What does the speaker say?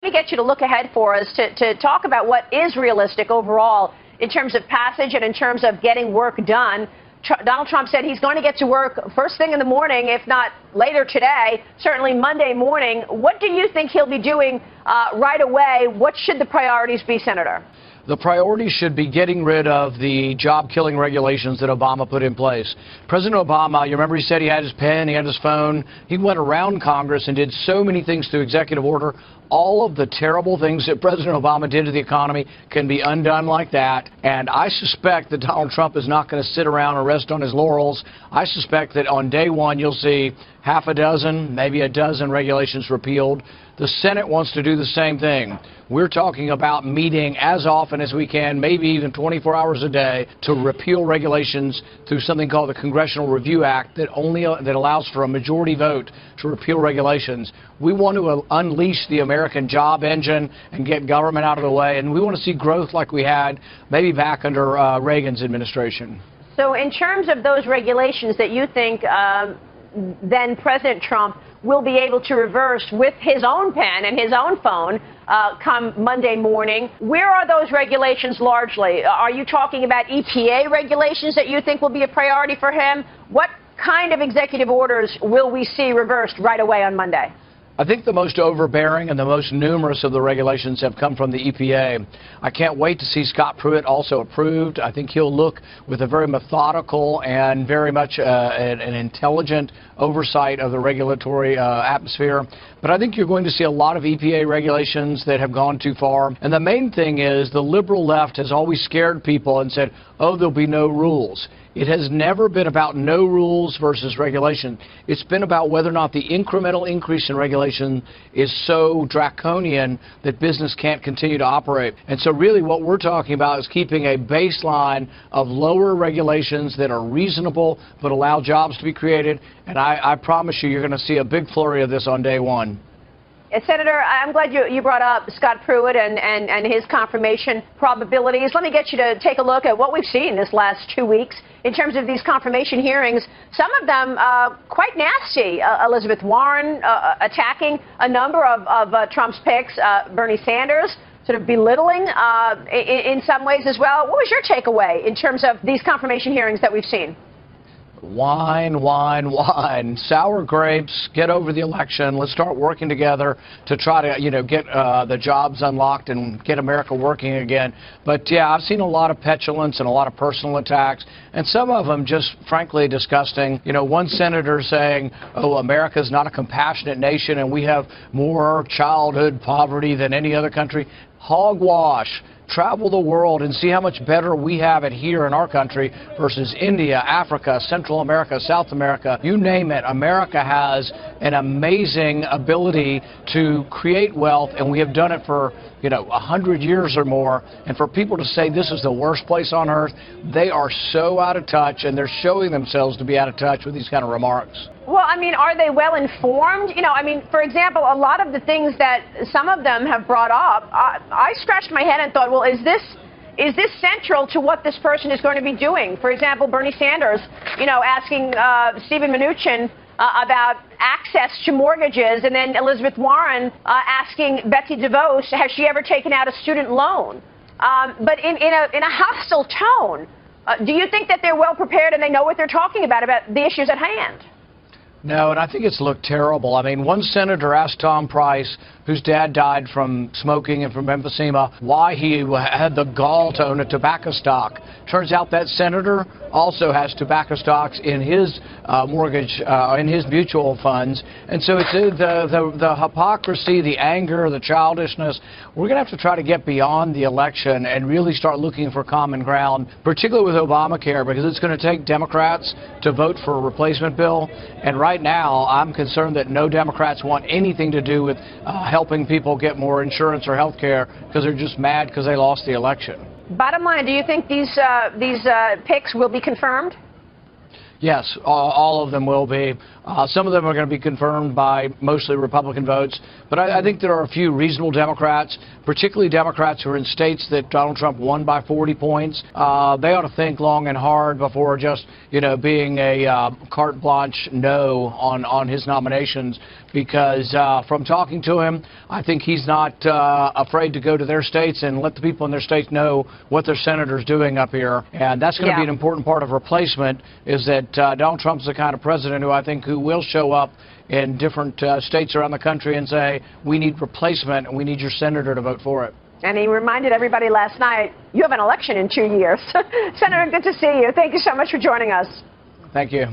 me get you to look ahead for us to talk about what is realistic overall in terms of passage and in terms of getting work done. Donald Trump said he's going to get to work first thing in the morning, if not later today, certainly Monday morning. What do you think he'll be doing right away? What should the priorities be, Senator? The priority should be getting rid of the job-killing regulations that Obama put in place. President Obama, you remember he said he had his pen, he had his phone. He went around Congress and did so many things through executive order. All of the terrible things that President Obama did to the economy can be undone like that. And I suspect that Donald Trump is not going to sit around and rest on his laurels. I suspect that on day one you'll see half a dozen, maybe a dozen regulations repealed. The Senate wants to do the same thing. We're talking about meeting as often as we can, maybe even 24 hours a day, to repeal regulations through something called the Congressional Review Act that allows for a majority vote to repeal regulations. We want to unleash the American job engine and get government out of the way, and we want to see growth like we had maybe back under Reagan's administration. So in terms of those regulations that you think then President Trump will be able to reverse with his own pen and his own phone come Monday morning, where are those regulations largely? Are you talking about EPA regulations that you think will be a priority for him? What kind of executive orders will we see reversed right away on Monday? I think the most overbearing and the most numerous of the regulations have come from the EPA. I can't wait to see Scott Pruitt also approved. I think he'll look with a very methodical and very much an intelligent oversight of the regulatory atmosphere. But I think you're going to see a lot of EPA regulations that have gone too far. And the main thing is the liberal left has always scared people and said, oh, there'll be no rules. It has never been about no rules versus regulation. It's been about whether or not the incremental increase in regulation is so draconian that business can't continue to operate. And so really what we're talking about is keeping a baseline of lower regulations that are reasonable but allow jobs to be created. And I promise you're going to see a big flurry of this on day one. Senator, I'm glad you brought up Scott Pruitt and his confirmation probabilities. Let me get you to take a look at what we've seen this last 2 weeks in terms of these confirmation hearings. Some of them quite nasty. Elizabeth Warren attacking a number of Trump's picks. Bernie Sanders sort of belittling in some ways as well. What was your takeaway in terms of these confirmation hearings that we've seen? Wine, wine, wine. Sour grapes. Get over the election. Let's start working together to try to, get the jobs unlocked and get America working again. But, yeah, I've seen a lot of petulance and a lot of personal attacks, and some of them just, frankly, disgusting. One senator saying, oh, America's not a compassionate nation and we have more childhood poverty than any other country. Hogwash. Travel the world and see how much better we have it here in our country versus India, Africa, Central America, South America, you name it. America has an amazing ability to create wealth, and we have done it for 100 years or more. And for people to say this is the worst place on earth, they are so out of touch, and they're showing themselves to be out of touch with these kind of remarks. Well, I mean, are they well informed? For example, a lot of the things that some of them have brought up, I scratched my head and thought, well, is this central to what this person is going to be doing? For example, Bernie Sanders, asking Stephen Mnuchin about access to mortgages, and then Elizabeth Warren asking Betsy DeVos, has she ever taken out a student loan? But in a hostile tone. Do you think that they're well prepared and they know what they're talking about the issues at hand? No, and I think it's looked terrible. I mean, one senator asked Tom Price, whose dad died from smoking and from emphysema, why he had the gall to own a tobacco stock. Turns out that senator also has tobacco stocks in his mortgage, in his mutual funds. And so it's the hypocrisy, the anger, the childishness. We're going to have to try to get beyond the election and really start looking for common ground, particularly with Obamacare, because it's going to take Democrats to vote for a replacement bill. And right now, I'm concerned that no Democrats want anything to do with helping people get more insurance or health care because they're just mad because they lost the election. Bottom line, do you think these picks will be confirmed? Yes, all of them will be. Some of them are going to be confirmed by mostly Republican votes. But I think there are a few reasonable Democrats, particularly Democrats who are in states that Donald Trump won by 40 points. They ought to think long and hard before just, being a carte blanche no on his nominations. Because from talking to him, I think he's not afraid to go to their states and let the people in their states know what their senator's doing up here. And that's going to be an important part of replacement, is that Donald Trump's the kind of president who will show up in different states around the country and say, we need replacement and we need your senator to vote for it. And he reminded everybody last night, you have an election in 2 years. Senator, good to see you. Thank you so much for joining us. Thank you.